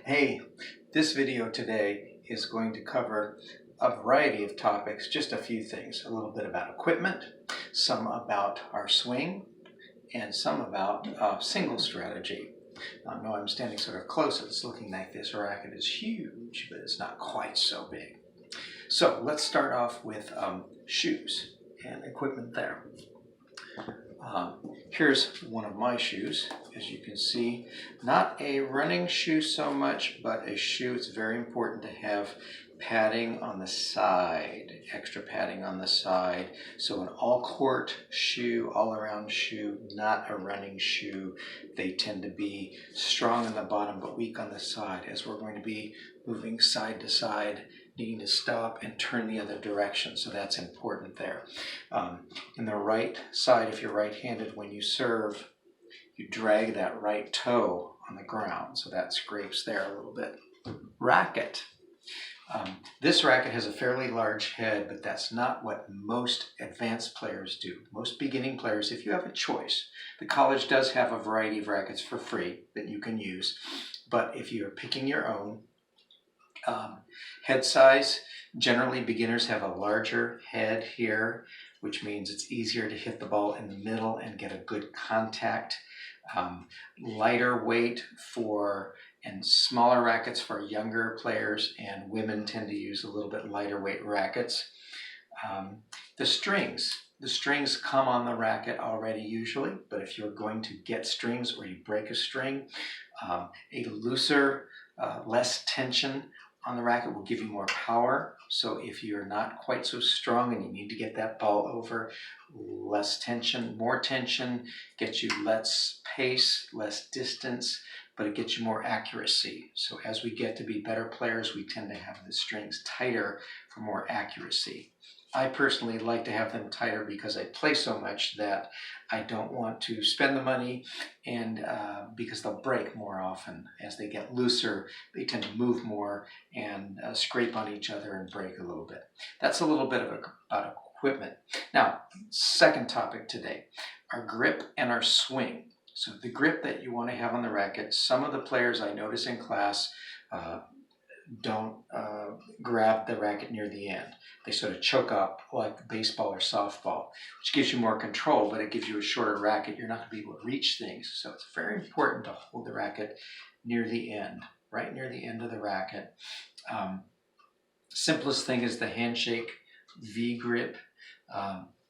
Hey, this video today is going to cover a variety of topics, just a few things. A little bit about equipment, some about our swing, and some about single strategy. I know I'm standing sort of close, it's looking like this racket is huge, but it's not quite so big. So let's start off with shoes and equipment there. Here's one of my shoes, as you can see. Not a running shoe so much, but a shoe. It's very important to have padding on the side, extra padding on the side. So an all-court shoe, all-around shoe, not a running shoe. They tend to be strong on the bottom but weak on the side, as we're going to be moving side to side, needing to stop and turn the other direction, so that's important there. In the right side, if you're right-handed, when you serve, you drag that right toe on the ground, so that scrapes there a little bit. Racket. This racket has a fairly large head, but that's not what most advanced players do. Most beginning players, if you have a choice, the college does have a variety of rackets for free that you can use, but if you're picking your own, head size, generally beginners have a larger head here, which means it's easier to hit the ball in the middle and get a good contact. Lighter weight and smaller rackets for younger players, and women tend to use a little bit lighter weight rackets. The strings come on the racket already usually, but if you're going to get strings or you break a string, a looser, less tension on the racket will give you more power. So if you're not quite so strong and you need to get that ball over, less tension, more tension gets you less pace, less distance, but it gets you more accuracy. So as we get to be better players, we tend to have the strings tighter for more accuracy. I personally like to have them tighter because I play so much that I don't want to spend the money, and because they'll break more often. As they get looser, they tend to move more and scrape on each other and break a little bit. That's a little bit about equipment. Now, second topic today, our grip and our swing. So the grip that you want to have on the racket, some of the players I notice in class don't grab the racket near the end. They sort of choke up like baseball or softball, which gives you more control, but it gives you a shorter racket. You're not going to be able to reach things. So it's very important to hold the racket near the end, right near the end of the racket. Simplest thing is the handshake V grip,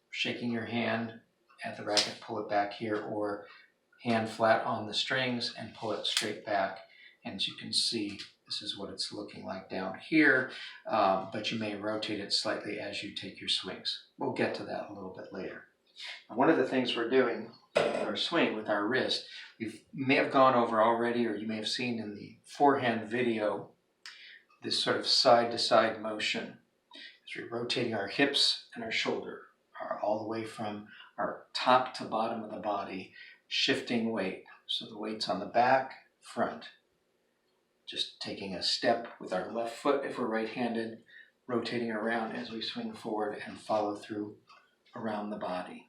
shaking your hand at the racket, pull it back here, or hand flat on the strings and pull it straight back. And as you can see, this is what it's looking like down here, but you may rotate it slightly as you take your swings. We'll get to that a little bit later. One of the things we're doing with our swing, with our wrist, we may have gone over already, or you may have seen in the forehand video, this sort of side-to-side motion. As we're rotating our hips and our shoulder, all the way from our top to bottom of the body, shifting weight. So the weight's on the back, front. Just taking a step with our left foot if we're right-handed, rotating around as we swing forward and follow through around the body.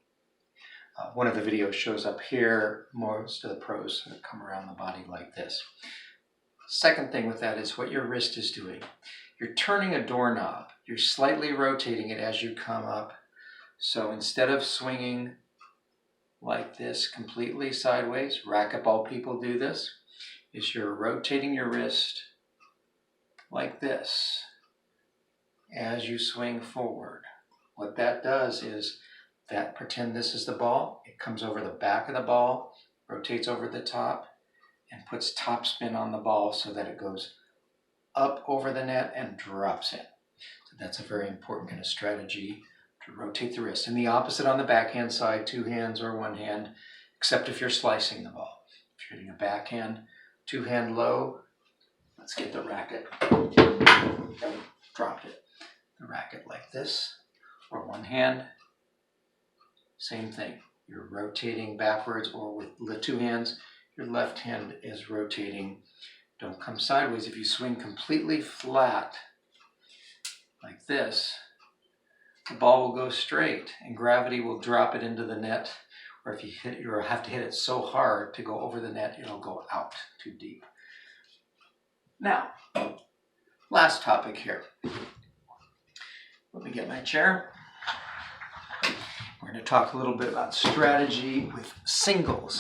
One of the videos shows up here. Most of the pros come around the body like this. Second thing with that is what your wrist is doing. You're turning a doorknob. You're slightly rotating it as you come up. So instead of swinging like this completely sideways, racquetball people do this, is you're rotating your wrist like this as you swing forward. What that does is that, pretend this is the ball, it comes over the back of the ball, rotates over the top, and puts top spin on the ball so that it goes up over the net and drops in. So that's a very important kind of strategy to rotate the wrist. And the opposite on the backhand side, two hands or one hand, except if you're slicing the ball. If you're hitting a backhand, two hand low, let's get the racket, dropped it. The racket like this, or one hand, same thing. You're rotating backwards, or with the two hands, your left hand is rotating. Don't come sideways. If you swing completely flat, like this, the ball will go straight and gravity will drop it into the net. Or if you have to hit it so hard to go over the net, it'll go out too deep. Now, last topic here. Let me get my chair. We're going to talk a little bit about strategy with singles.